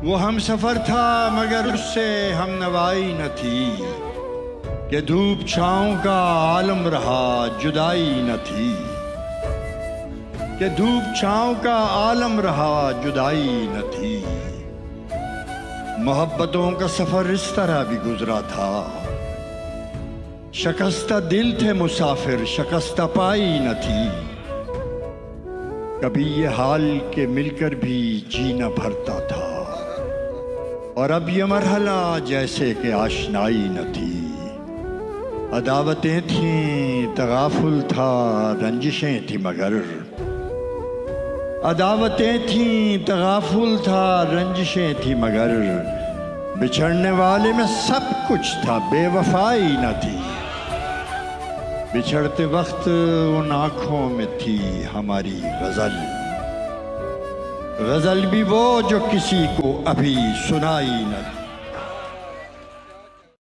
वो हम सफ़र था मगर उससे हम नवाई न थी, कि धूप छाँव का आलम रहा जुदाई न थी, कि धूप छाँव का आलम रहा जुदाई न थी। मोहब्बतों का सफ़र इस तरह भी गुजरा था, शकस्ता दिल थे मुसाफिर शकस्ता पाई न थी। कभी ये हाल के मिलकर भी जीना भरता था, और अब ये मरहला जैसे कि आशनाई न थी। अदावतें थीं तगाफुल था रंजिशें थी मगर, अदावतें थीं तगाफुल था रंजिशें थी मगर, बिछड़ने वाले में सब कुछ था बेवफाई न थी। बिछड़ते वक्त उन आँखों में थी हमारी गज़ल, गज़ल भी वो जो किसी को अभी सुनाई न थी।